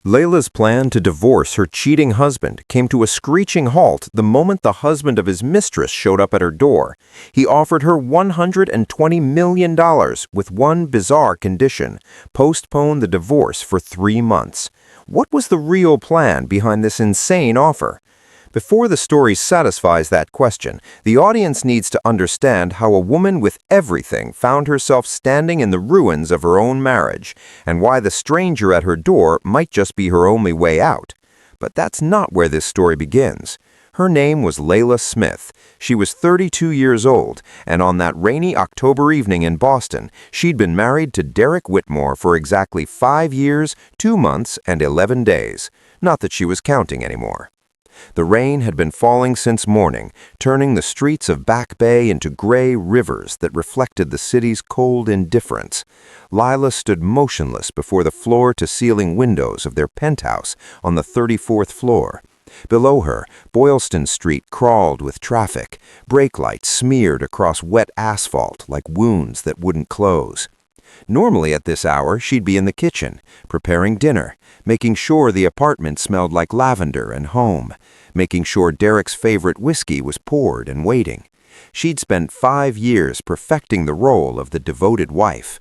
Layla's plan to divorce her cheating husband came to a screeching halt the moment the husband of his mistress showed up at her door. He offered her $120 million with one bizarre condition: postpone the divorce for 3 months. What was the real plan behind this insane offer? Before the story satisfies that question, the audience needs to understand how a woman with everything found herself standing in the ruins of her own marriage, and why the stranger at her door might just be her only way out. But that's not where this story begins. Her name was Layla Smith. She was 32 years old, and on that rainy October evening in Boston, she'd been married to Derek Whitmore for exactly 5 years, 2 months, and 11 days. Not that she was counting anymore. The rain had been falling since morning, turning the streets of Back Bay into gray rivers that reflected the city's cold indifference. Layla stood motionless before the floor-to-ceiling windows of their penthouse on the 34th floor. Below her, Boylston Street crawled with traffic, brake lights smeared across wet asphalt like wounds that wouldn't close. Normally at this hour, she'd be in the kitchen, preparing dinner, making sure the apartment smelled like lavender and home, making sure Derek's favorite whiskey was poured and waiting. She'd spent 5 years perfecting the role of the devoted wife.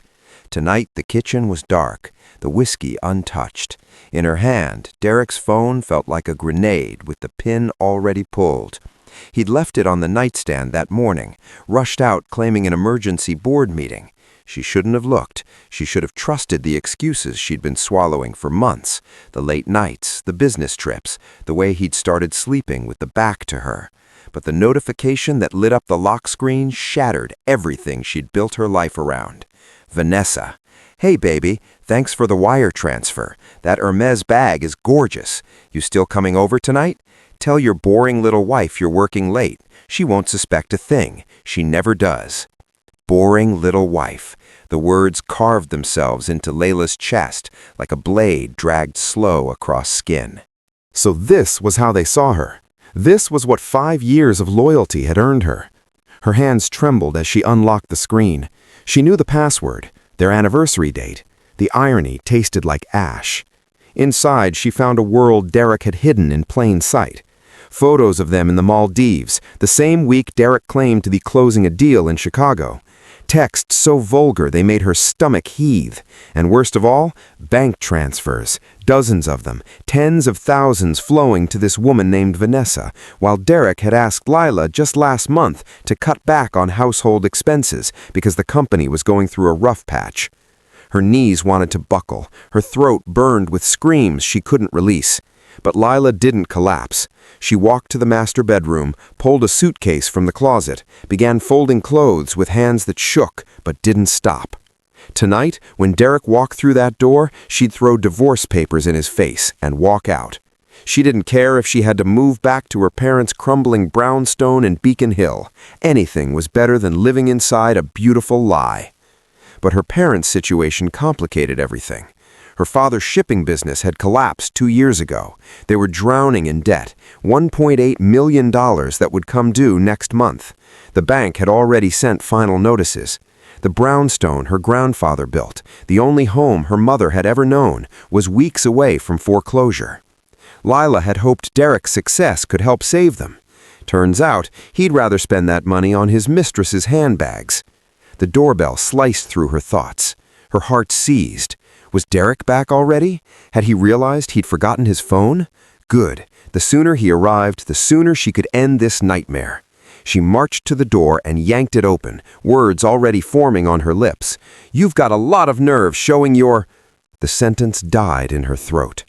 Tonight, the kitchen was dark, the whiskey untouched. In her hand, Derek's phone felt like a grenade with the pin already pulled. He'd left it on the nightstand that morning, rushed out claiming an emergency board meeting. She shouldn't have looked. She should have trusted the excuses she'd been swallowing for months. The late nights, the business trips, the way he'd started sleeping with the back to her. But the notification that lit up the lock screen shattered everything she'd built her life around. Vanessa. Hey baby, thanks for the wire transfer. That Hermes bag is gorgeous. You still coming over tonight? Tell your boring little wife you're working late. She won't suspect a thing. She never does. Boring little wife. The words carved themselves into Layla's chest like a blade dragged slow across skin. So this was how they saw her. This was what 5 years of loyalty had earned her. Her hands trembled as she unlocked the screen. She knew the password, their anniversary date. The irony tasted like ash. Inside, she found a world Derek had hidden in plain sight. Photos of them in the Maldives, the same week Derek claimed to be closing a deal in Chicago. Texts so vulgar they made her stomach heave. And worst of all, bank transfers, dozens of them, tens of thousands flowing to this woman named Vanessa, while Derek had asked Layla just last month to cut back on household expenses because the company was going through a rough patch. Her knees wanted to buckle, her throat burned with screams she couldn't release. But Layla didn't collapse. She walked to the master bedroom, pulled a suitcase from the closet, began folding clothes with hands that shook but didn't stop. Tonight, when Derek walked through that door, she'd throw divorce papers in his face and walk out. She didn't care if she had to move back to her parents' crumbling brownstone in Beacon Hill. Anything was better than living inside a beautiful lie. But her parents' situation complicated everything. Her father's shipping business had collapsed 2 years ago. They were drowning in debt, $1.8 million that would come due next month. The bank had already sent final notices. The brownstone her grandfather built, the only home her mother had ever known, was weeks away from foreclosure. Layla had hoped Derek's success could help save them. Turns out, he'd rather spend that money on his mistress's handbags. The doorbell sliced through her thoughts. Her heart seized. Was Derek back already? Had he realized he'd forgotten his phone? Good. The sooner he arrived, the sooner she could end this nightmare. She marched to the door and yanked it open, words already forming on her lips. "You've got a lot of nerve showing your—" The sentence died in her throat.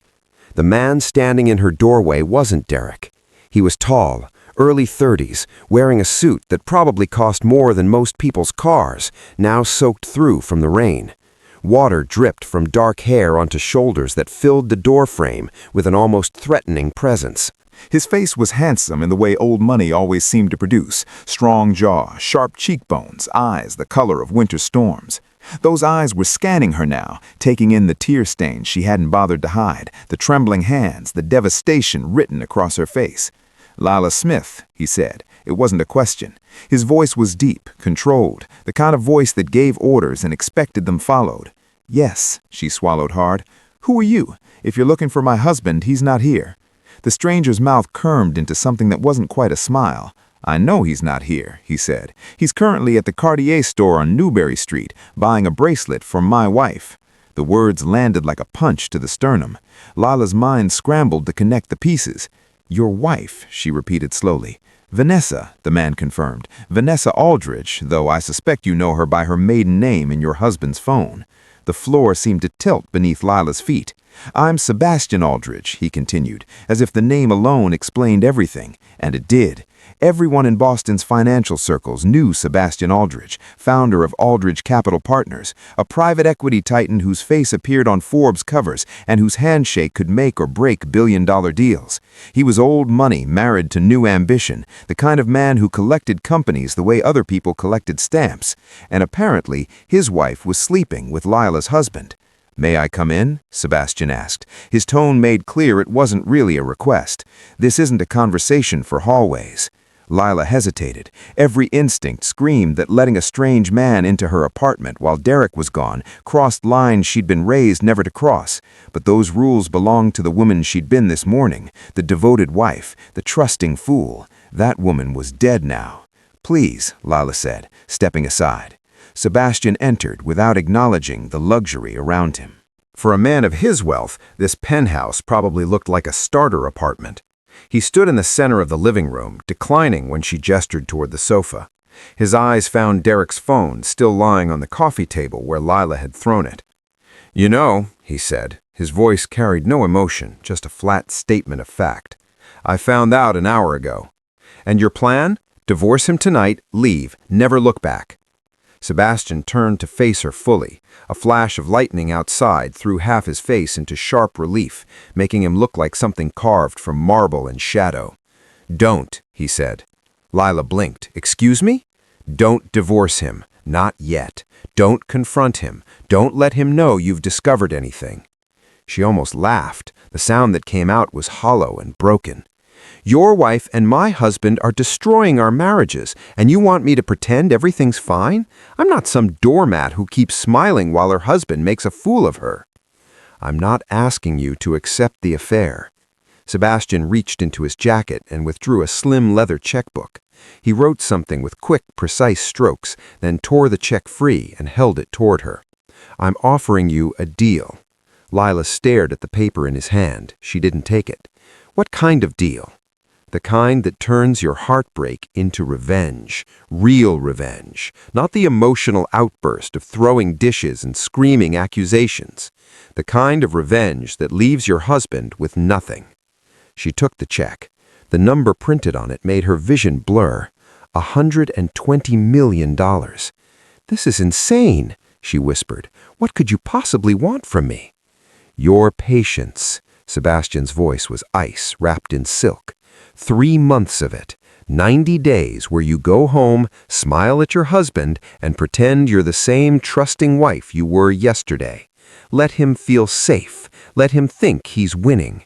The man standing in her doorway wasn't Derek. He was tall, early 30s, wearing a suit that probably cost more than most people's cars, now soaked through from the rain. Water dripped from dark hair onto shoulders that filled the doorframe with an almost threatening presence. His face was handsome in the way old money always seemed to produce. Strong jaw, sharp cheekbones, eyes the color of winter storms. Those eyes were scanning her now, taking in the tear stains she hadn't bothered to hide, the trembling hands, the devastation written across her face. "Layla Smith," he said. It wasn't a question. His voice was deep, controlled, the kind of voice that gave orders and expected them followed. "Yes," she swallowed hard. Who are you? If you're looking for my husband, he's not here." The stranger's mouth curved into something that wasn't quite a smile. "I know he's not here," he said. "He's currently at the Cartier store on Newberry Street, buying a bracelet for my wife." The words landed like a punch to the sternum. Layla's mind scrambled to connect the pieces. "Your wife," she repeated slowly. "Vanessa," the man confirmed. "Vanessa Aldridge, though I suspect you know her by her maiden name in your husband's phone." The floor seemed to tilt beneath Layla's feet. "I'm Sebastian Aldridge," he continued, as if the name alone explained everything, and it did. Everyone in Boston's financial circles knew Sebastian Aldridge, founder of Aldridge Capital Partners, a private equity titan whose face appeared on Forbes covers and whose handshake could make or break billion-dollar deals. He was old money married to new ambition, the kind of man who collected companies the way other people collected stamps, and apparently his wife was sleeping with Layla's husband. "May I come in?" Sebastian asked. His tone made clear it wasn't really a request. This isn't a conversation for hallways. Layla hesitated. Every instinct screamed that letting a strange man into her apartment while Derek was gone crossed lines she'd been raised never to cross. But those rules belonged to the woman she'd been this morning, the devoted wife, the trusting fool. That woman was dead now. "Please," Layla said, stepping aside. Sebastian entered without acknowledging the luxury around him. For a man of his wealth, this penthouse probably looked like a starter apartment. He stood in the center of the living room, declining when she gestured toward the sofa. His eyes found Derek's phone still lying on the coffee table where Layla had thrown it. "You know," he said, his voice carried no emotion, just a flat statement of fact. "I found out an hour ago. And your plan? Divorce him tonight, leave, never look back." Sebastian turned to face her fully. A flash of lightning outside threw half his face into sharp relief, making him look like something carved from marble and shadow. "Don't," he said. Layla blinked. "Excuse me?" "Don't divorce him. Not yet. Don't confront him. Don't let him know you've discovered anything." She almost laughed. The sound that came out was hollow and broken. "Your wife and my husband are destroying our marriages, and you want me to pretend everything's fine? I'm not some doormat who keeps smiling while her husband makes a fool of her." "I'm not asking you to accept the affair." Sebastian reached into his jacket and withdrew a slim leather checkbook. He wrote something with quick, precise strokes, then tore the check free and held it toward her. "I'm offering you a deal." Layla stared at the paper in his hand. She didn't take it. "What kind of deal?" "The kind that turns your heartbreak into revenge. Real revenge. Not the emotional outburst of throwing dishes and screaming accusations. The kind of revenge that leaves your husband with nothing." She took the check. The number printed on it made her vision blur. $120 million. "This is insane," she whispered. "What could you possibly want from me?" "Your patience." Sebastian's voice was ice wrapped in silk. 3 months of it. 90 days where you go home, smile at your husband, and pretend you're the same trusting wife you were yesterday. Let him feel safe. Let him think he's winning.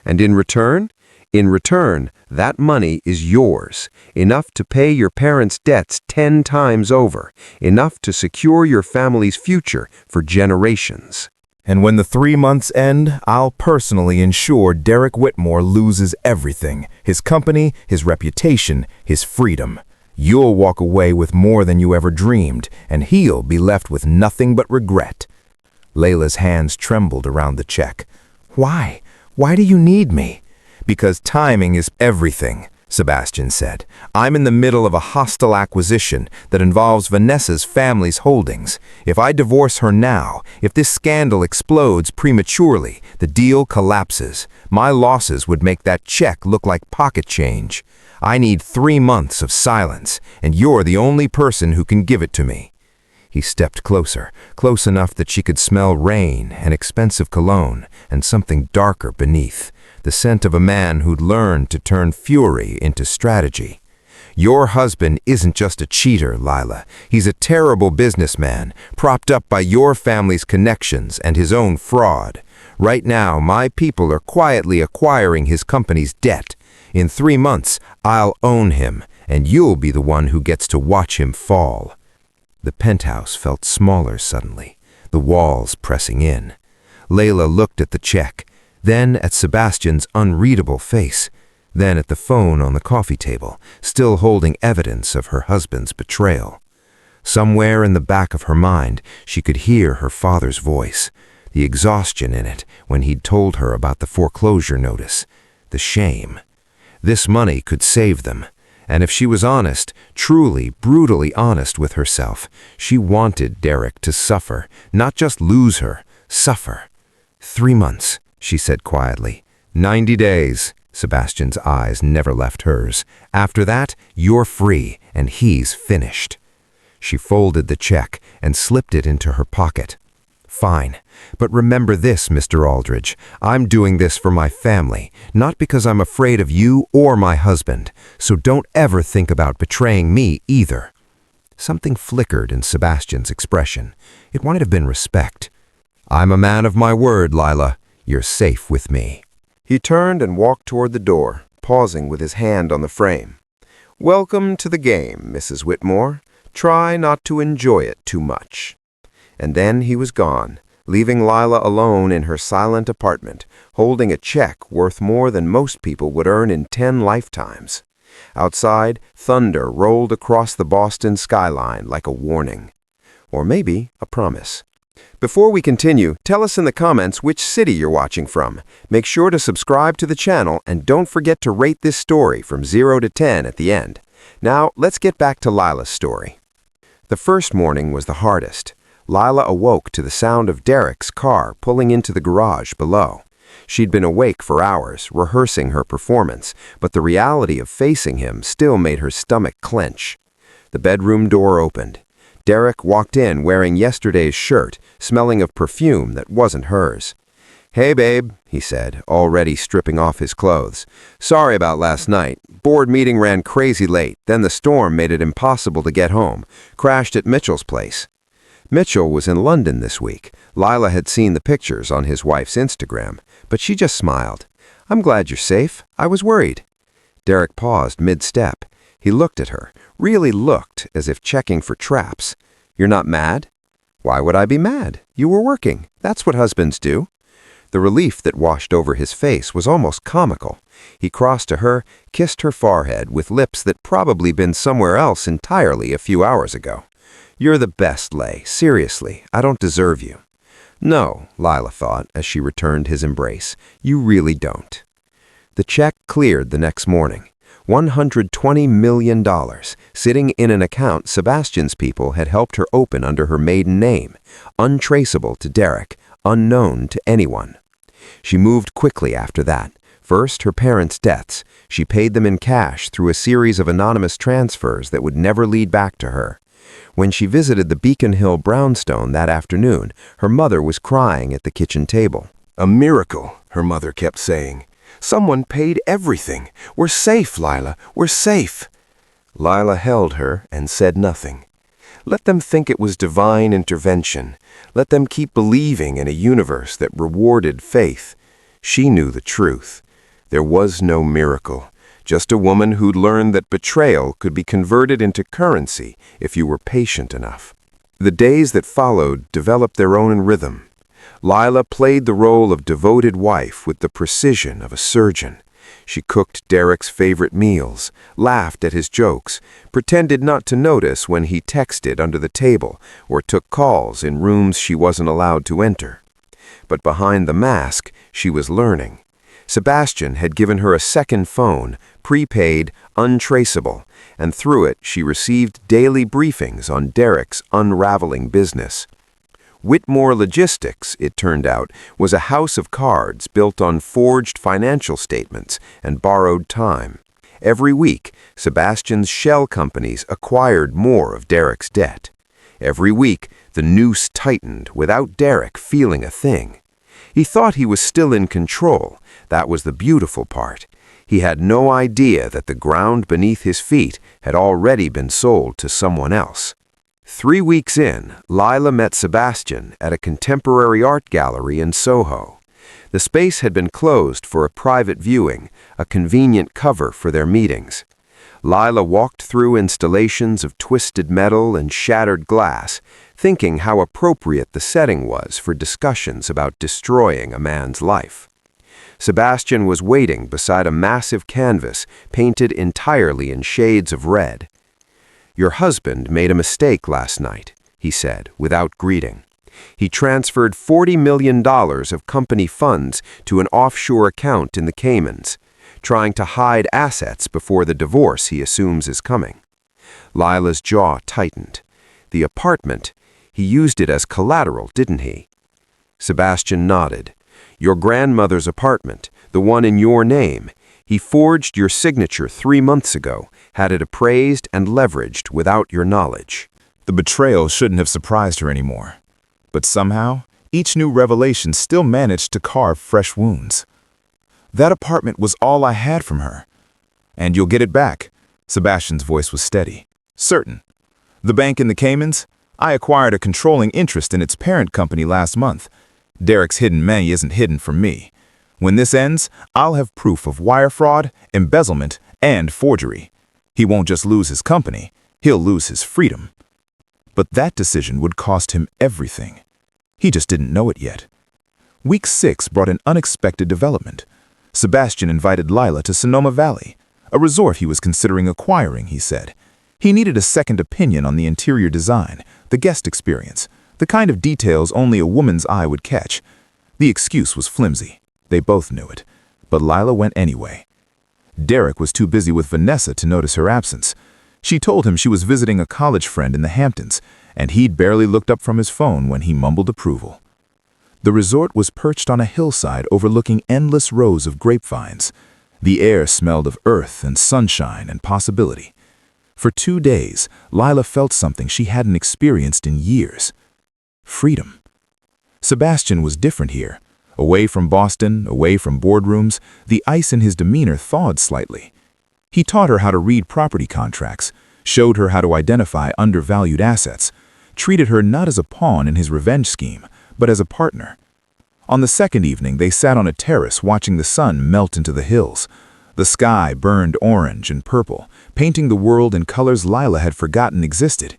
And in return? In return, that money is yours. Enough to pay your parents' debts 10 times over. Enough to secure your family's future for generations. "And when the 3 months end, I'll personally ensure Derek Whitmore loses everything. His company, his reputation, his freedom. You'll walk away with more than you ever dreamed, and he'll be left with nothing but regret." Layla's hands trembled around the check. "Why? Why do you need me?" "Because timing is everything," Sebastian said. "I'm in the middle of a hostile acquisition that involves Vanessa's family's holdings. If I divorce her now, if this scandal explodes prematurely, the deal collapses. My losses would make that check look like pocket change. I need 3 months of silence, and you're the only person who can give it to me." He stepped closer, close enough that she could smell rain and expensive cologne and something darker beneath. The scent of a man who'd learned to turn fury into strategy. "Your husband isn't just a cheater, Layla. He's a terrible businessman, propped up by your family's connections and his own fraud. Right now, my people are quietly acquiring his company's debt. In 3 months, I'll own him, and you'll be the one who gets to watch him fall." The penthouse felt smaller suddenly, the walls pressing in. Layla looked at the check, then at Sebastian's unreadable face, then at the phone on the coffee table, still holding evidence of her husband's betrayal. Somewhere in the back of her mind, she could hear her father's voice, the exhaustion in it when he'd told her about the foreclosure notice, the shame. This money could save them, and if she was honest, truly, brutally honest with herself, she wanted Derek to suffer, not just lose her, suffer. 3 months, she said quietly. 90 days. Sebastian's eyes never left hers. After that, you're free, and he's finished. She folded the check and slipped it into her pocket. Fine, but remember this, Mr. Aldridge. I'm doing this for my family, not because I'm afraid of you or my husband, so don't ever think about betraying me either. Something flickered in Sebastian's expression. It might have been respect. I'm a man of my word, Layla. You're safe with me. He turned and walked toward the door, pausing with his hand on the frame. Welcome to the game, Mrs. Whitmore. Try not to enjoy it too much. And then he was gone, leaving Layla alone in her silent apartment, holding a check worth more than most people would earn in 10 lifetimes. Outside, thunder rolled across the Boston skyline like a warning. Or maybe a promise. Before we continue, tell us in the comments which city you're watching from. Make sure to subscribe to the channel and don't forget to rate this story from 0 to 10 at the end. Now, let's get back to Layla's story. The first morning was the hardest. Layla awoke to the sound of Derek's car pulling into the garage below. She'd been awake for hours, rehearsing her performance, but the reality of facing him still made her stomach clench. The bedroom door opened. Derek walked in wearing yesterday's shirt, smelling of perfume that wasn't hers. "Hey, babe," he said, already stripping off his clothes. "Sorry about last night. Board meeting ran crazy late, then the storm made it impossible to get home. Crashed at Mitchell's place." Mitchell was in London this week. Layla had seen the pictures on his wife's Instagram, but she just smiled. "I'm glad you're safe. I was worried." Derek paused mid-step. He looked at her, really looked as if checking for traps. "You're not mad?" "Why would I be mad? You were working. That's what husbands do." The relief that washed over his face was almost comical. He crossed to her, kissed her forehead with lips that probably been somewhere else entirely a few hours ago. "You're the best, Lay. Seriously, I don't deserve you." "No," Layla thought as she returned his embrace. "You really don't." The check cleared the next morning. $120 million, sitting in an account Sebastian's people had helped her open under her maiden name, untraceable to Derek, unknown to anyone. She moved quickly after that. First, her parents' deaths. She paid them in cash through a series of anonymous transfers that would never lead back to her. When she visited the Beacon Hill brownstone that afternoon, her mother was crying at the kitchen table. "A miracle," her mother kept saying. "Someone paid everything. We're safe, Layla. We're safe." Layla held her and said nothing. Let them think it was divine intervention. Let them keep believing in a universe that rewarded faith. She knew the truth. There was no miracle. Just a woman who'd learned that betrayal could be converted into currency if you were patient enough. The days that followed developed their own rhythm. Layla played the role of devoted wife with the precision of a surgeon. She cooked Derek's favorite meals, laughed at his jokes, pretended not to notice when he texted under the table or took calls in rooms she wasn't allowed to enter. But behind the mask, she was learning. Sebastian had given her a second phone, prepaid, untraceable, and through it she received daily briefings on Derek's unraveling business. Whitmore Logistics, it turned out, was a house of cards built on forged financial statements and borrowed time. Every week, Sebastian's shell companies acquired more of Derek's debt. Every week, the noose tightened without Derek feeling a thing. He thought he was still in control. That was the beautiful part. He had no idea that the ground beneath his feet had already been sold to someone else. 3 weeks in, Layla met Sebastian at a contemporary art gallery in Soho. The space had been closed for a private viewing, a convenient cover for their meetings. Layla walked through installations of twisted metal and shattered glass, thinking how appropriate the setting was for discussions about destroying a man's life. Sebastian was waiting beside a massive canvas painted entirely in shades of red. "Your husband made a mistake last night," he said, without greeting. "He transferred $40 million of company funds to an offshore account in the Caymans, trying to hide assets before the divorce he assumes is coming." Layla's jaw tightened. "The apartment, he used it as collateral, didn't he?" Sebastian nodded. "Your grandmother's apartment, the one in your name. He forged your signature 3 months ago, had it appraised and leveraged without your knowledge." The betrayal shouldn't have surprised her anymore. But somehow, each new revelation still managed to carve fresh wounds. That apartment was all I had from her. "And you'll get it back." Sebastian's voice was steady. "Certain. The bank in the Caymans? I acquired a controlling interest in its parent company last month. Derek's hidden money isn't hidden from me. When this ends, I'll have proof of wire fraud, embezzlement, and forgery. He won't just lose his company, he'll lose his freedom." But that decision would cost him everything. He just didn't know it yet. Week 6 brought an unexpected development. Sebastian invited Layla to Sonoma Valley, a resort he was considering acquiring, he said. He needed a second opinion on the interior design, the guest experience, the kind of details only a woman's eye would catch. The excuse was flimsy. They both knew it. But Layla went anyway. Derek was too busy with Vanessa to notice her absence. She told him she was visiting a college friend in the Hamptons, and he'd barely looked up from his phone when he mumbled approval. The resort was perched on a hillside overlooking endless rows of grapevines. The air smelled of earth and sunshine and possibility. For 2 days, Layla felt something she hadn't experienced in years. Freedom. Sebastian was different here. Away from Boston, away from boardrooms, the ice in his demeanor thawed slightly. He taught her how to read property contracts, showed her how to identify undervalued assets, treated her not as a pawn in his revenge scheme, but as a partner. On the second evening, they sat on a terrace watching the sun melt into the hills. The sky burned orange and purple, painting the world in colors Layla had forgotten existed.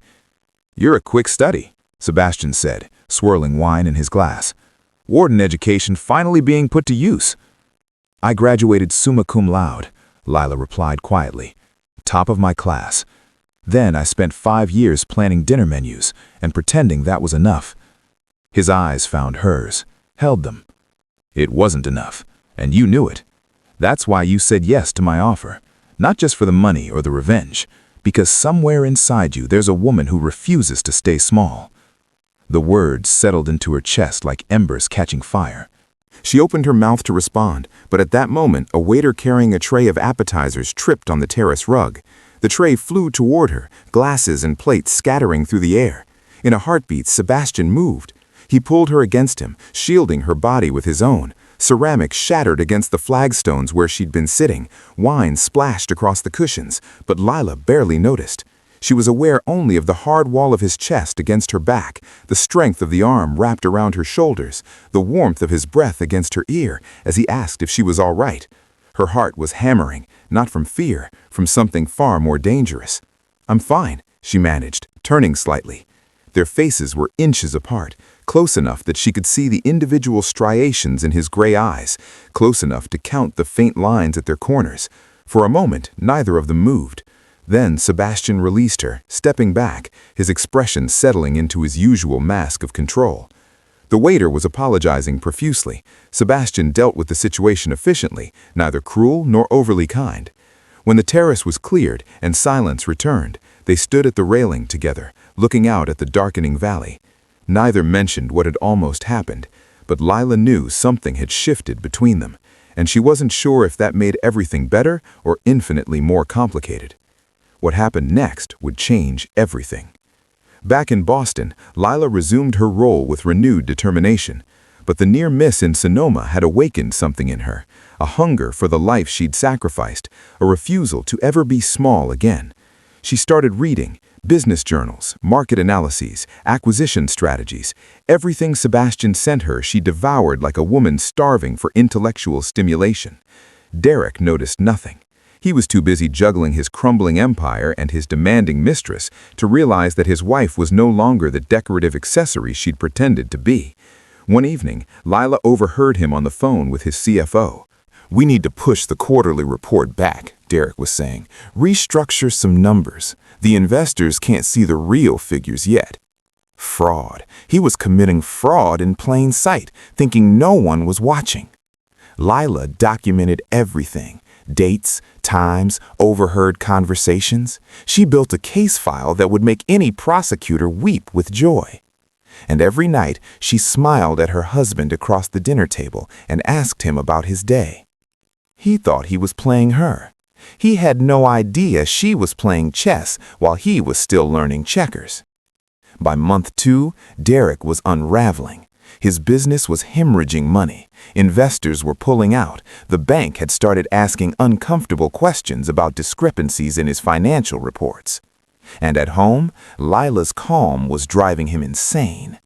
"You're a quick study," Sebastian said, swirling wine in his glass. "Warden education finally being put to use." "I graduated summa cum laude," Layla replied quietly. "Top of my class. Then I spent 5 years planning dinner menus and pretending that was enough." His eyes found hers, held them. "It wasn't enough, and you knew it. That's why you said yes to my offer, not just for the money or the revenge, because somewhere inside you there's a woman who refuses to stay small." The words settled into her chest like embers catching fire. She opened her mouth to respond, but at that moment, a waiter carrying a tray of appetizers tripped on the terrace rug. The tray flew toward her, glasses and plates scattering through the air. In a heartbeat, Sebastian moved. He pulled her against him, shielding her body with his own. Ceramic shattered against the flagstones where she'd been sitting. Wine splashed across the cushions, but Layla barely noticed. She was aware only of the hard wall of his chest against her back, the strength of the arm wrapped around her shoulders, the warmth of his breath against her ear as he asked if she was all right. Her heart was hammering, not from fear, from something far more dangerous. "I'm fine," she managed, turning slightly. Their faces were inches apart, close enough that she could see the individual striations in his gray eyes, close enough to count the faint lines at their corners. For a moment, neither of them moved. Then Sebastian released her, stepping back, his expression settling into his usual mask of control. The waiter was apologizing profusely. Sebastian dealt with the situation efficiently, neither cruel nor overly kind. When the terrace was cleared and silence returned, they stood at the railing together, looking out at the darkening valley. Neither mentioned what had almost happened, but Layla knew something had shifted between them, and she wasn't sure if that made everything better or infinitely more complicated. What happened next would change everything. Back in Boston, Layla resumed her role with renewed determination. But the near miss in Sonoma had awakened something in her, a hunger for the life she'd sacrificed, a refusal to ever be small again. She started reading business journals, market analyses, acquisition strategies. Everything Sebastian sent her she devoured like a woman starving for intellectual stimulation. Derek noticed nothing. He was too busy juggling his crumbling empire and his demanding mistress to realize that his wife was no longer the decorative accessory she'd pretended to be. One evening, Layla overheard him on the phone with his CFO. "We need to push the quarterly report back," Derek was saying. "Restructure some numbers. The investors can't see the real figures yet." Fraud. He was committing fraud in plain sight, thinking no one was watching. Layla documented everything. Dates, times, overheard conversations. She built a case file that would make any prosecutor weep with joy. And every night, she smiled at her husband across the dinner table and asked him about his day. He thought he was playing her. He had no idea she was playing chess while he was still learning checkers. By month 2, Derek was unraveling. His business was hemorrhaging money. Investors were pulling out. The bank had started asking uncomfortable questions about discrepancies in his financial reports. And at home, Layla's calm was driving him insane.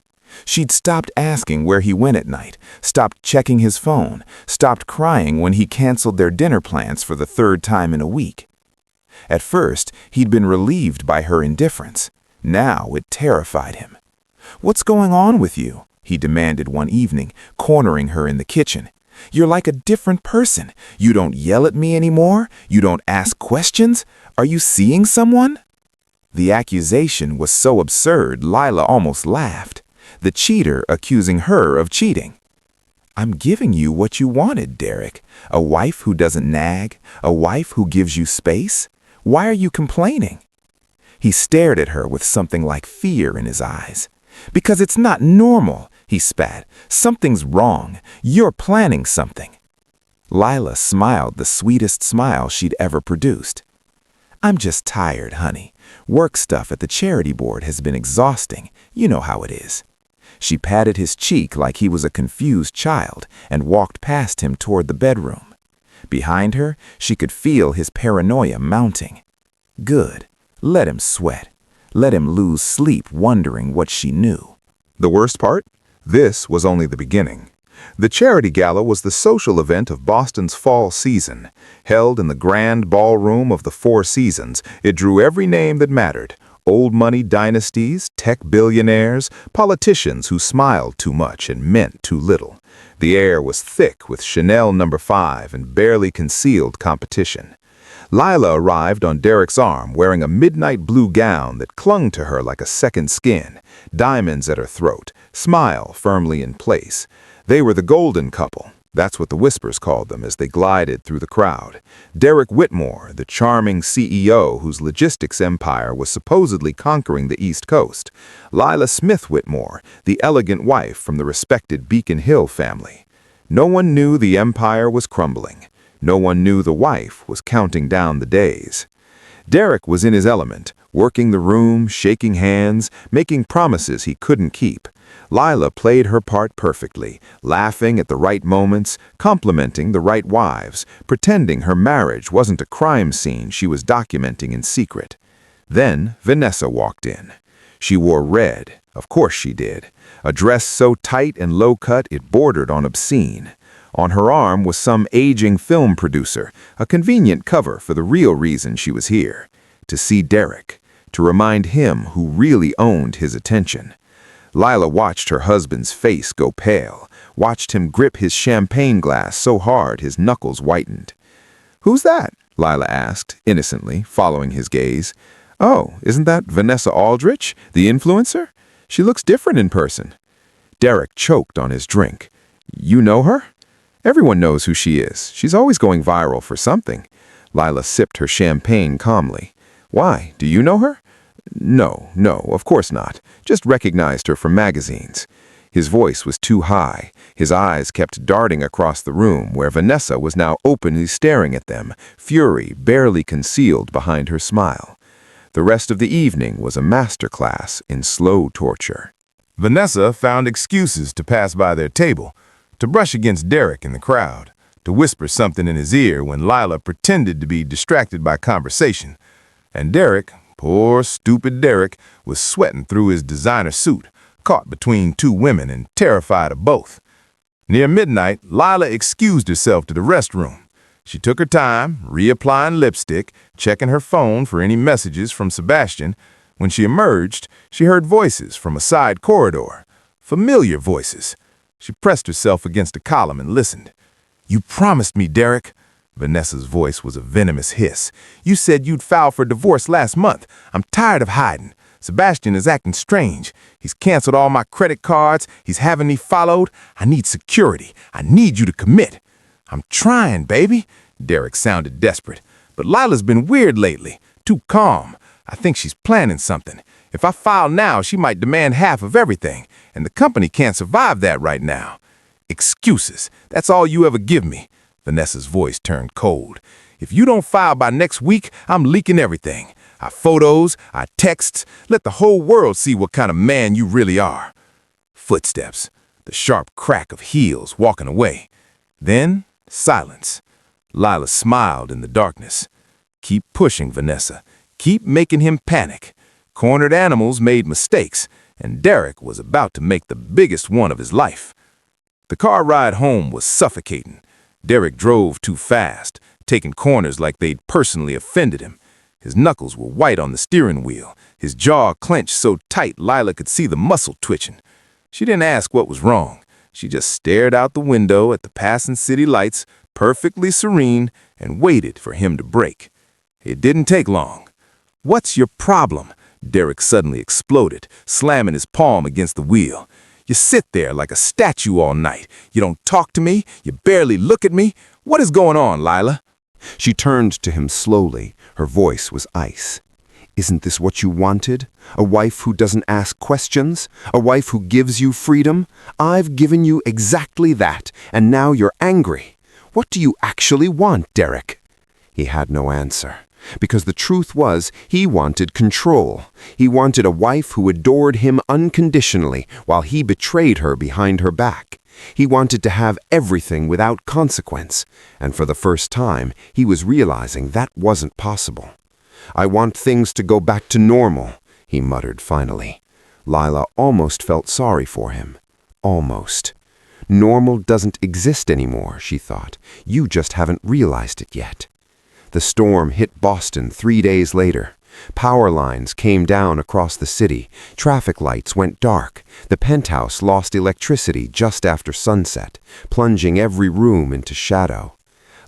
She'd stopped asking where he went at night, stopped checking his phone, stopped crying when he canceled their dinner plans for the 3rd time in a week. At first, he'd been relieved by her indifference. Now it terrified him. "What's going on with you?" he demanded one evening, cornering her in the kitchen. "You're like a different person. You don't yell at me anymore. You don't ask questions. Are you seeing someone?" The accusation was so absurd, Layla almost laughed. The cheater accusing her of cheating. "I'm giving you what you wanted, Derek. A wife who doesn't nag, a wife who gives you space. Why are you complaining?" He stared at her with something like fear in his eyes. "Because it's not normal," he spat. "Something's wrong. You're planning something." Layla smiled the sweetest smile she'd ever produced. "I'm just tired, honey. Work stuff at the charity board has been exhausting. You know how it is." She patted his cheek like he was a confused child and walked past him toward the bedroom. Behind her, she could feel his paranoia mounting. Good. Let him sweat. Let him lose sleep wondering what she knew. The worst part? This was only the beginning. The charity gala was the social event of Boston's fall season. Held in the grand ballroom of the Four Seasons, it drew every name that mattered. Old money dynasties, tech billionaires, politicians who smiled too much and meant too little. The air was thick with Chanel No. 5 and barely concealed competition. Layla arrived on Derek's arm wearing a midnight blue gown that clung to her like a second skin, diamonds at her throat, smile firmly in place. They were the golden couple. That's what the whispers called them as they glided through the crowd. Derek Whitmore, the charming CEO whose logistics empire was supposedly conquering the East Coast. Layla Smith Whitmore, the elegant wife from the respected Beacon Hill family. No one knew the empire was crumbling. No one knew the wife was counting down the days. Derek was in his element, working the room, shaking hands, making promises he couldn't keep. Layla played her part perfectly, laughing at the right moments, complimenting the right wives, pretending her marriage wasn't a crime scene she was documenting in secret. Then Vanessa walked in. She wore red, of course she did, a dress so tight and low-cut it bordered on obscene. On her arm was some aging film producer, a convenient cover for the real reason she was here. To see Derek, to remind him who really owned his attention. Layla watched her husband's face go pale, watched him grip his champagne glass so hard his knuckles whitened. "Who's that?" Layla asked, innocently, following his gaze. "Oh, isn't that Vanessa Aldrich, the influencer? She looks different in person." Derek choked on his drink. "You know her?" "Everyone knows who she is. She's always going viral for something." Layla sipped her champagne calmly. "Why, do you know her?" No, of course not. Just recognized her from magazines." His voice was too high. His eyes kept darting across the room where Vanessa was now openly staring at them, fury barely concealed behind her smile. The rest of the evening was a masterclass in slow torture. Vanessa found excuses to pass by their table, to brush against Derek in the crowd, to whisper something in his ear when Layla pretended to be distracted by conversation. And Derek, poor stupid Derek, was sweating through his designer suit, caught between two women and terrified of both. Near midnight, Layla excused herself to the restroom. She took her time, reapplying lipstick, checking her phone for any messages from Sebastian. When she emerged, she heard voices from a side corridor. Familiar voices. She pressed herself against a column and listened. "You promised me, Derek." Vanessa's voice was a venomous hiss. "You said you'd file for divorce last month. I'm tired of hiding. Sebastian is acting strange. He's canceled all my credit cards. He's having me followed. I need security. I need you to commit." "I'm trying, baby." Derek sounded desperate. "But Lila's been weird lately. Too calm. I think she's planning something. If I file now, she might demand half of everything, and the company can't survive that right now." "Excuses. That's all you ever give me." Vanessa's voice turned cold. "If you don't file by next week, I'm leaking everything. Our photos, our texts. Let the whole world see what kind of man you really are." Footsteps. The sharp crack of heels walking away. Then, silence. Layla smiled in the darkness. "Keep pushing, Vanessa. Keep making him panic." Cornered animals made mistakes, and Derek was about to make the biggest one of his life. The car ride home was suffocating. Derek drove too fast, taking corners like they'd personally offended him. His knuckles were white on the steering wheel, his jaw clenched so tight Layla could see the muscle twitching. She didn't ask what was wrong. She just stared out the window at the passing city lights, perfectly serene, and waited for him to brake. It didn't take long. "What's your problem?" Derek suddenly exploded, slamming his palm against the wheel. "You sit there like a statue all night. You don't talk to me. You barely look at me. What is going on, Layla?" She turned to him slowly. Her voice was ice. "Isn't this what you wanted? A wife who doesn't ask questions? A wife who gives you freedom? I've given you exactly that, and now you're angry. What do you actually want, Derek?" He had no answer, because the truth was he wanted control. He wanted a wife who adored him unconditionally while he betrayed her behind her back. He wanted to have everything without consequence, and for the first time, he was realizing that wasn't possible. "I want things to go back to normal," he muttered finally. Layla almost felt sorry for him. Almost. Normal doesn't exist anymore, she thought. You just haven't realized it yet. The storm hit Boston 3 days later. Power lines came down across the city. Traffic lights went dark. The penthouse lost electricity just after sunset, plunging every room into shadow.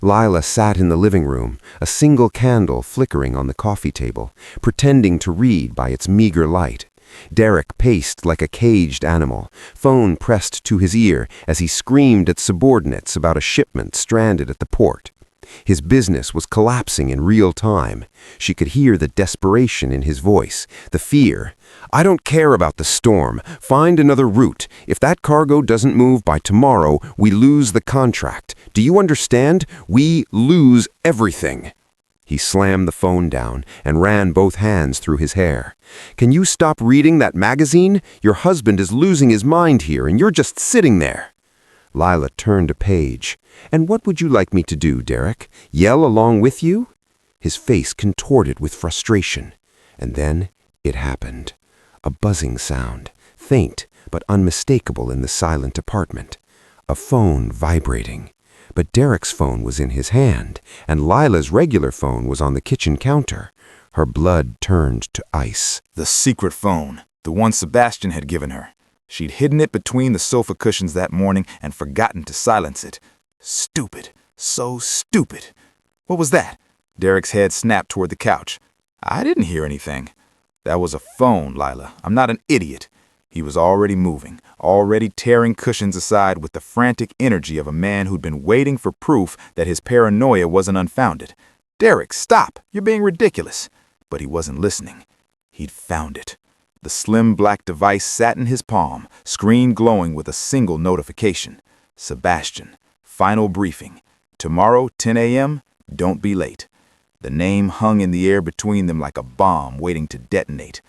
Layla sat in the living room, a single candle flickering on the coffee table, pretending to read by its meager light. Derek paced like a caged animal, phone pressed to his ear as he screamed at subordinates about a shipment stranded at the port. His business was collapsing in real time. She could hear the desperation in his voice, the fear. "I don't care about the storm. Find another route. If that cargo doesn't move by tomorrow, we lose the contract. Do you understand? We lose everything." He slammed the phone down and ran both hands through his hair. "Can you stop reading that magazine? Your husband is losing his mind here, and you're just sitting there." Layla turned a page. "And what would you like me to do, Derek? Yell along with you?" His face contorted with frustration. And then it happened. A buzzing sound, faint but unmistakable in the silent apartment. A phone vibrating. But Derek's phone was in his hand, and Layla's regular phone was on the kitchen counter. Her blood turned to ice. The secret phone, the one Sebastian had given her. She'd hidden it between the sofa cushions that morning and forgotten to silence it. Stupid. So stupid. What was that? Derek's head snapped toward the couch. "I didn't hear anything." "That was a phone, Layla. I'm not an idiot." He was already moving, already tearing cushions aside with the frantic energy of a man who'd been waiting for proof that his paranoia wasn't unfounded. "Derek, stop! You're being ridiculous." But he wasn't listening. He'd found it. The slim black device sat in his palm, screen glowing with a single notification. Sebastian. Final briefing. Tomorrow, 10 a.m., don't be late. The name hung in the air between them like a bomb waiting to detonate.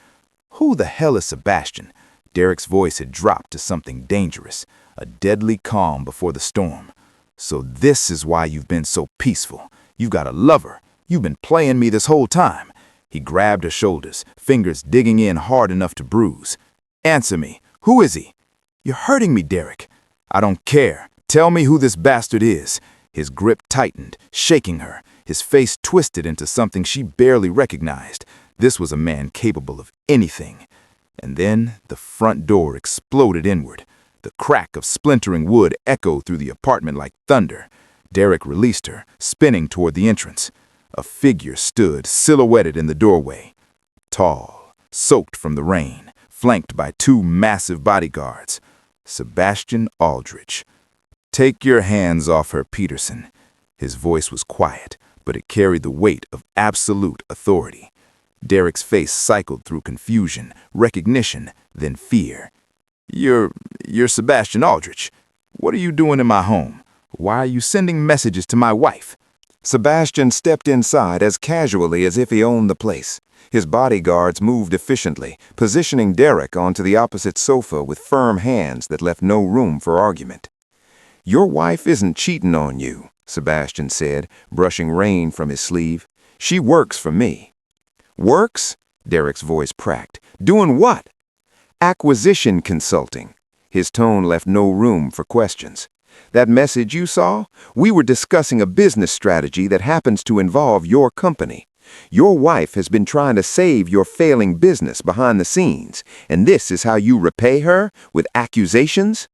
Who the hell is Sebastian? Derek's voice had dropped to something dangerous, a deadly calm before the storm. "So this is why you've been so peaceful. You've got a lover. You've been playing me this whole time." He grabbed her shoulders, fingers digging in hard enough to bruise. "Answer me. Who is he?" "You're hurting me, Derek." "I don't care. Tell me who this bastard is." His grip tightened, shaking her, his face twisted into something she barely recognized. This was a man capable of anything. And then the front door exploded inward. The crack of splintering wood echoed through the apartment like thunder. Derek released her, spinning toward the entrance. A figure stood, silhouetted in the doorway. Tall, soaked from the rain, flanked by two massive bodyguards. Sebastian Aldrich. "Take your hands off her, Peterson." His voice was quiet, but it carried the weight of absolute authority. Derek's face cycled through confusion, recognition, then fear. You're Sebastian Aldrich. What are you doing in my home? Why are you sending messages to my wife?" Sebastian stepped inside as casually as if he owned the place. His bodyguards moved efficiently, positioning Derek onto the opposite sofa with firm hands that left no room for argument. "Your wife isn't cheating on you," Sebastian said, brushing rain from his sleeve. "She works for me." "Works?" Derek's voice cracked. "Doing what?" "Acquisition consulting." His tone left no room for questions. "That message you saw? We were discussing a business strategy that happens to involve your company. Your wife has been trying to save your failing business behind the scenes, and this is how you repay her, with accusations?"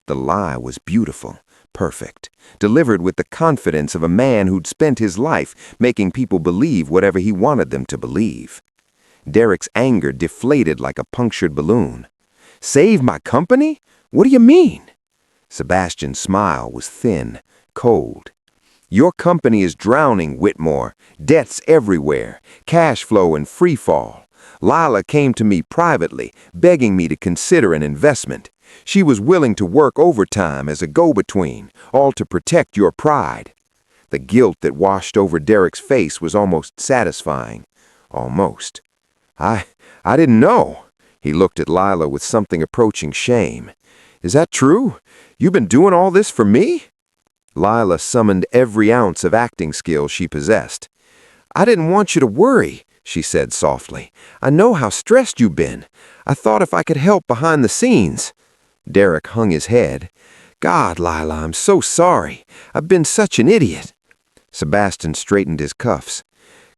The lie was beautiful, perfect, delivered with the confidence of a man who'd spent his life making people believe whatever he wanted them to believe. Derek's anger deflated like a punctured balloon. "Save my company? What do you mean?" Sebastian's smile was thin, cold. "Your company is drowning, Whitmore. Debts everywhere, cash flow in free fall. Layla came to me privately, begging me to consider an investment. She was willing to work overtime as a go-between, all to protect your pride." The guilt that washed over Derek's face was almost satisfying. Almost. I didn't know." He looked at Layla with something approaching shame. "Is that true? You've been doing all this for me?" Layla summoned every ounce of acting skill she possessed. "I didn't want you to worry," she said softly. "I know how stressed you've been. I thought if I could help behind the scenes." Derek hung his head. "God, Layla, I'm so sorry. I've been such an idiot." Sebastian straightened his cuffs.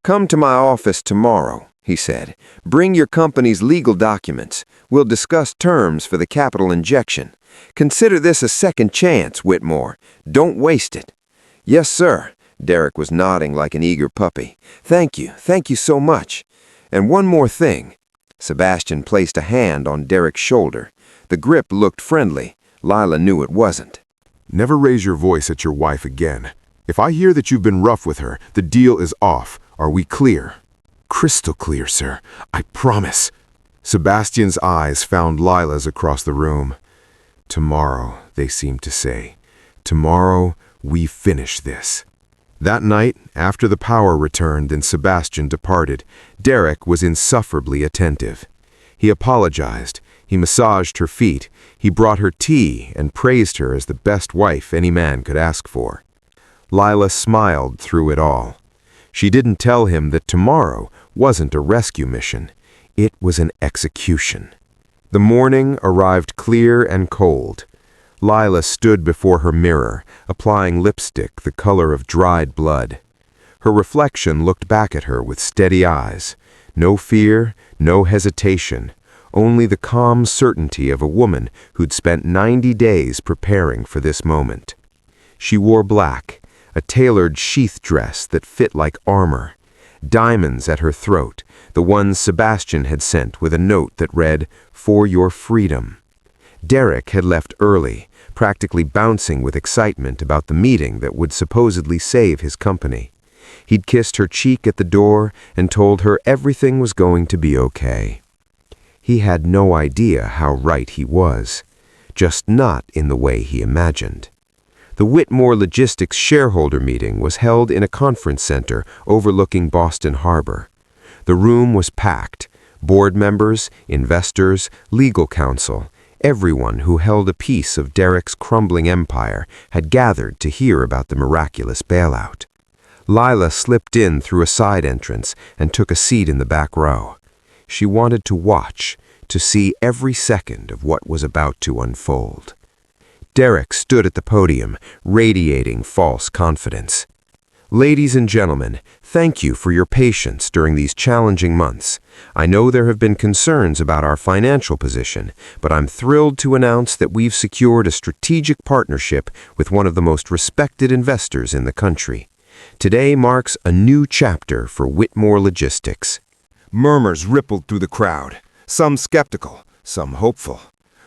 "Come to my office tomorrow," he said. "Bring your company's legal documents. We'll discuss terms for the capital injection. Consider this a second chance, Whitmore. Don't waste it." "Yes, sir." Derek was nodding like an eager puppy. Thank you so much. And one more thing." Sebastian placed a hand on Derek's shoulder. The grip looked friendly. Layla knew it wasn't. Never raise your voice at your wife again. If I hear that you've been rough with her, the deal is off. Are we clear?" "Crystal clear, sir. I promise." Sebastian's eyes found Layla's across the room. "Tomorrow," they seemed to say. "Tomorrow, we finish this." That night, after the power returned and Sebastian departed, Derek was insufferably attentive. He apologized. He massaged her feet. He brought her tea and praised her as the best wife any man could ask for. Layla smiled through it all. She didn't tell him that tomorrow wasn't a rescue mission. It was an execution. The morning arrived clear and cold. Layla stood before her mirror, applying lipstick the color of dried blood. Her reflection looked back at her with steady eyes. No fear, no hesitation, only the calm certainty of a woman who'd spent 90 days preparing for this moment. She wore black, a tailored sheath dress that fit like armor, diamonds at her throat, the ones Sebastian had sent with a note that read, "For your freedom." Derek had left early, practically bouncing with excitement about the meeting that would supposedly save his company. He'd kissed her cheek at the door and told her everything was going to be okay. He had no idea how right he was, just not in the way he imagined. The Whitmore Logistics shareholder meeting was held in a conference center overlooking Boston Harbor. The room was packed. Board members, investors, legal counsel, everyone who held a piece of Derek's crumbling empire had gathered to hear about the miraculous bailout. Layla slipped in through a side entrance and took a seat in the back row. She wanted to watch, to see every second of what was about to unfold. Derek stood at the podium, radiating false confidence. Ladies and gentlemen, thank you for your patience during these challenging months. I know there have been concerns about our financial position, but I'm thrilled to announce that we've secured a strategic partnership with one of the most respected investors in the country. Today marks a new chapter for Whitmore Logistics. Murmurs rippled through the crowd, some skeptical, some hopeful.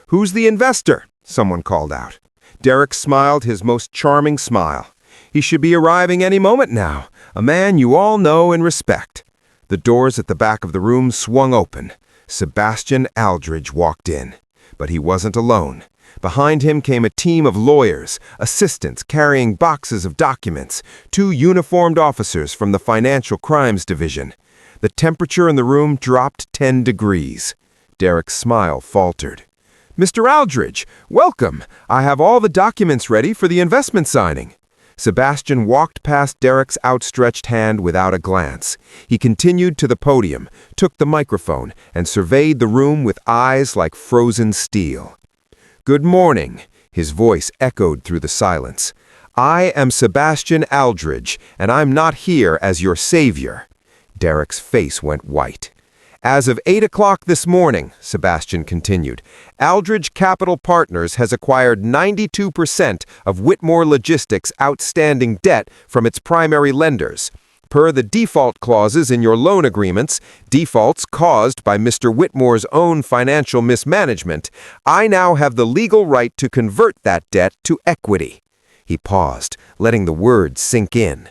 "Who's the investor?" someone called out. Derek smiled his most charming smile. "He should be arriving any moment now, a man you all know and respect." The doors at the back of the room swung open. Sebastian Aldridge walked in. But he wasn't alone. Behind him came a team of lawyers, assistants carrying boxes of documents, 2 uniformed officers from the Financial Crimes Division. The temperature in the room dropped 10 degrees. Derek's smile faltered. "Mr. Aldridge, welcome. I have all the documents ready for the investment signing." Sebastian walked past Derek's outstretched hand without a glance. He continued to the podium, took the microphone, and surveyed the room with eyes like frozen steel. "Good morning," his voice echoed through the silence. "I am Sebastian Aldridge, and I'm not here as your savior." Derek's face went white. "As of 8 o'clock this morning," Sebastian continued, "Aldridge Capital Partners has acquired 92% of Whitmore Logistics' outstanding debt from its primary lenders. Per the default clauses in your loan agreements, defaults caused by Mr. Whitmore's own financial mismanagement, I now have the legal right to convert that debt to equity." He paused, letting the words sink in.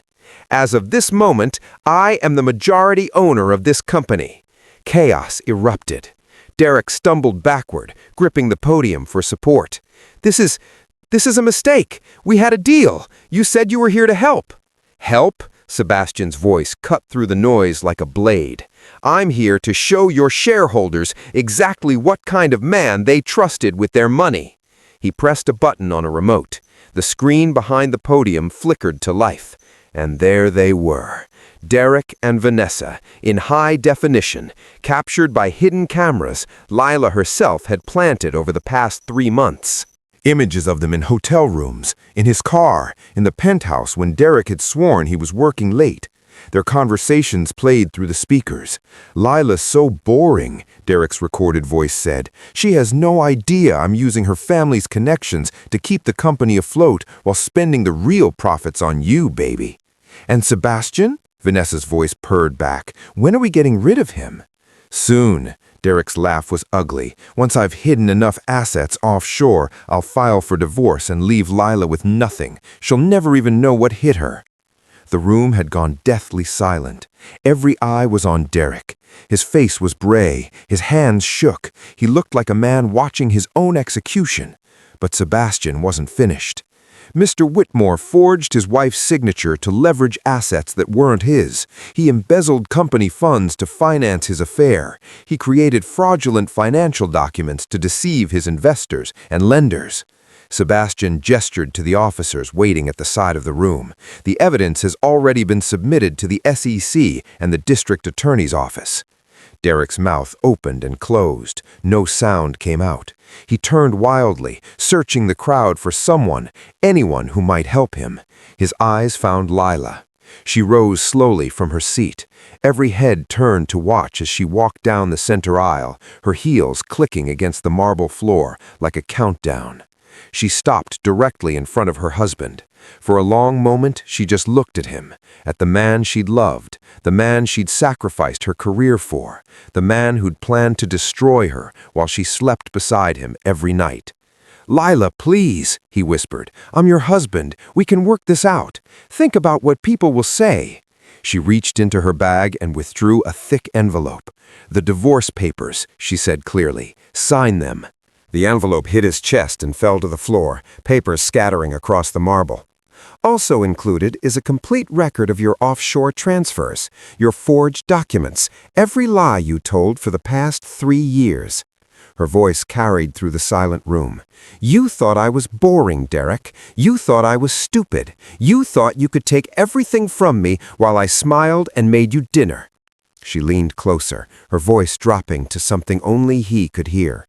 "As of this moment, I am the majority owner of this company." Chaos erupted. Derek stumbled backward, gripping the podium for support. This is a mistake. We had a deal. You said you were here to help." "Help?" Sebastian's voice cut through the noise like a blade. "I'm here to show your shareholders exactly what kind of man they trusted with their money." He pressed a button on a remote. The screen behind the podium flickered to life. And there they were. Derek and Vanessa, in high definition, captured by hidden cameras Layla herself had planted over the past 3 months. Images of them in hotel rooms, in his car, in the penthouse when Derek had sworn he was working late. Their conversations played through the speakers. "Layla's so boring," Derek's recorded voice said. "She has no idea I'm using her family's connections to keep the company afloat while spending the real profits on you, baby." "And Sebastian?" Vanessa's voice purred back. "When are we getting rid of him?" "Soon." Derek's laugh was ugly. "Once I've hidden enough assets offshore, I'll file for divorce and leave Layla with nothing. She'll never even know what hit her." The room had gone deathly silent. Every eye was on Derek. His face was gray. His hands shook. He looked like a man watching his own execution. But Sebastian wasn't finished. Mr. Whitmore forged his wife's signature to leverage assets that weren't his. He embezzled company funds to finance his affair. He created fraudulent financial documents to deceive his investors and lenders. Sebastian gestured to the officers waiting at the side of the room. "The evidence has already been submitted to the SEC and the district attorney's office." Derek's mouth opened and closed. No sound came out. He turned wildly, searching the crowd for someone, anyone who might help him. His eyes found Layla. She rose slowly from her seat. Every head turned to watch as she walked down the center aisle, her heels clicking against the marble floor like a countdown. She stopped directly in front of her husband. For a long moment, she just looked at him, at the man she'd loved, the man she'd sacrificed her career for, the man who'd planned to destroy her while she slept beside him every night. "Layla, please," he whispered. "I'm your husband. We can work this out. Think about what people will say." She reached into her bag and withdrew a thick envelope. "The divorce papers," she said clearly. "Sign them." The envelope hit his chest and fell to the floor, papers scattering across the marble. "Also included is a complete record of your offshore transfers, your forged documents, every lie you told for the past 3 years. Her voice carried through the silent room. "You thought I was boring, Derek. You thought I was stupid. You thought you could take everything from me while I smiled and made you dinner." She leaned closer, her voice dropping to something only he could hear.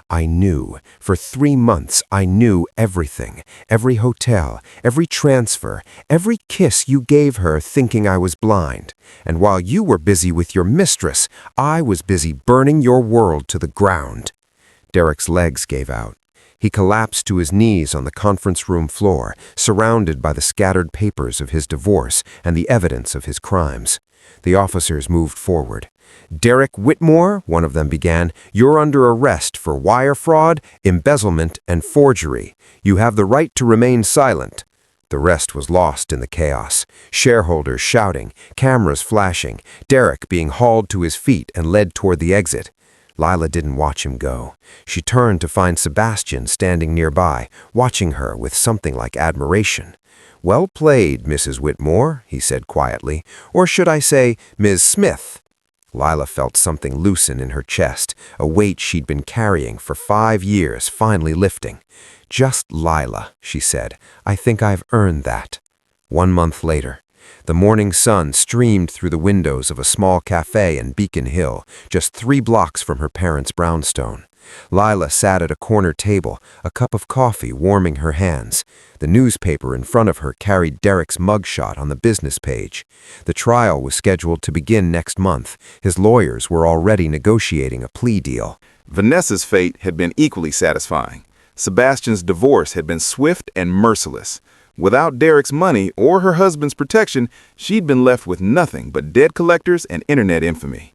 I knew. For 3 months, I knew everything. Every hotel, every transfer, every kiss you gave her thinking I was blind. And while you were busy with your mistress, I was busy burning your world to the ground." Derek's legs gave out. He collapsed to his knees on the conference room floor, surrounded by the scattered papers of his divorce and the evidence of his crimes. The officers moved forward. "Derek Whitmore," one of them began, "you're under arrest for wire fraud, embezzlement, and forgery. You have the right to remain silent." The rest was lost in the chaos. Shareholders shouting, cameras flashing, Derek being hauled to his feet and led toward the exit. Layla didn't watch him go. She turned to find Sebastian standing nearby, watching her with something like admiration. "Well played, Mrs. Whitmore," he said quietly. "Or should I say, Ms. Smith?" Layla felt something loosen in her chest, a weight she'd been carrying for 5 years finally lifting. "Just Layla," she said. "I think I've earned that." 1 month later, the morning sun streamed through the windows of a small cafe in Beacon Hill, just 3 blocks from her parents' brownstone. Layla sat at a corner table, a cup of coffee warming her hands. The newspaper in front of her carried Derek's mugshot on the business page. The trial was scheduled to begin next month. His lawyers were already negotiating a plea deal. Vanessa's fate had been equally satisfying. Sebastian's divorce had been swift and merciless. Without Derek's money or her husband's protection, she'd been left with nothing but debt collectors and internet infamy.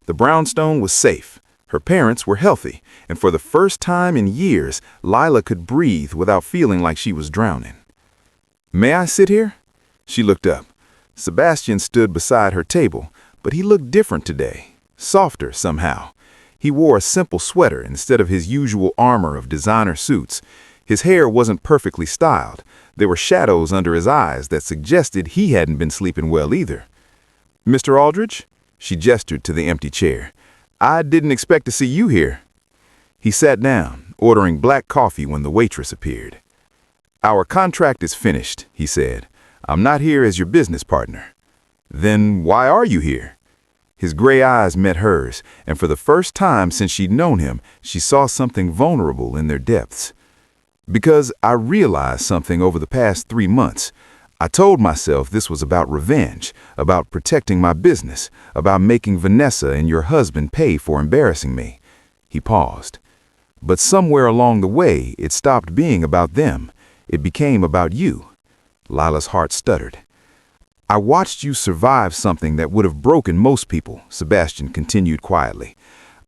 The brownstone was safe. Her parents were healthy, and for the first time in years, Layla could breathe without feeling like she was drowning. "May I sit here?" She looked up. Sebastian stood beside her table, but he looked different today, softer somehow. He wore a simple sweater instead of his usual armor of designer suits. His hair wasn't perfectly styled. There were shadows under his eyes that suggested he hadn't been sleeping well either. "Mr. Aldridge?" She gestured to the empty chair. "I didn't expect to see you here." He sat down, ordering black coffee when the waitress appeared. "Our contract is finished," he said. "I'm not here as your business partner." "Then why are you here?" His gray eyes met hers, and for the first time since she'd known him, she saw something vulnerable in their depths. "Because I realized something over the past 3 months. I told myself this was about revenge, about protecting my business, about making Vanessa and your husband pay for embarrassing me." He paused. "But somewhere along the way, it stopped being about them. It became about you." Layla's heart stuttered. "I watched you survive something that would have broken most people," Sebastian continued quietly.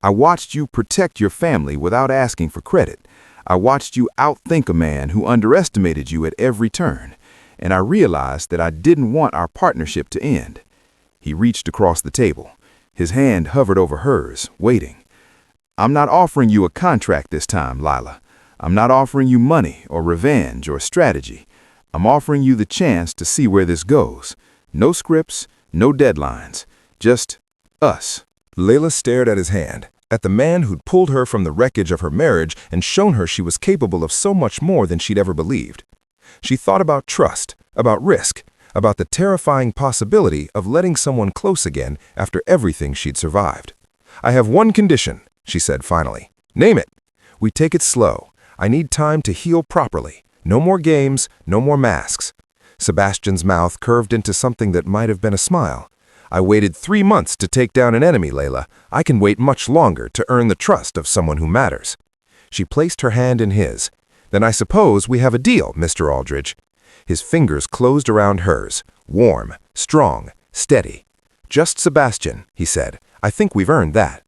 "I watched you protect your family without asking for credit. I watched you outthink a man who underestimated you at every turn. And I realized that I didn't want our partnership to end." He reached across the table. His hand hovered over hers, waiting. "I'm not offering you a contract this time, Layla. I'm not offering you money or revenge or strategy. I'm offering you the chance to see where this goes. No scripts, no deadlines. Just us." Layla stared at his hand, at the man who'd pulled her from the wreckage of her marriage and shown her she was capable of so much more than she'd ever believed. She thought about trust, about risk, about the terrifying possibility of letting someone close again after everything she'd survived. "I have one condition," she said finally. "Name it. We take it slow. I need time to heal properly. No more games, no more masks." Sebastian's mouth curved into something that might have been a smile. "I waited 3 months to take down an enemy, Layla. I can wait much longer to earn the trust of someone who matters." She placed her hand in his. "Then I suppose we have a deal, Mr. Aldridge." His fingers closed around hers, warm, strong, steady. "Just Sebastian," he said. "I think we've earned that."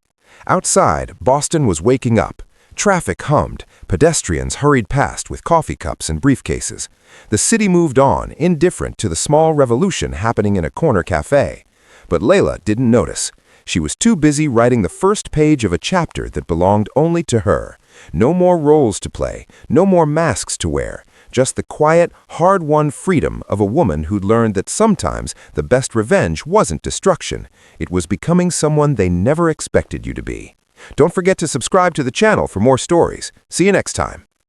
Outside, Boston was waking up. Traffic hummed. Pedestrians hurried past with coffee cups and briefcases. The city moved on, indifferent to the small revolution happening in a corner cafe. But Layla didn't notice. She was too busy writing the first page of a chapter that belonged only to her. No more roles to play, no more masks to wear, just the quiet, hard-won freedom of a woman who'd learned that sometimes the best revenge wasn't destruction. It was becoming someone they never expected you to be. Don't forget to subscribe to the channel for more stories. See you next time.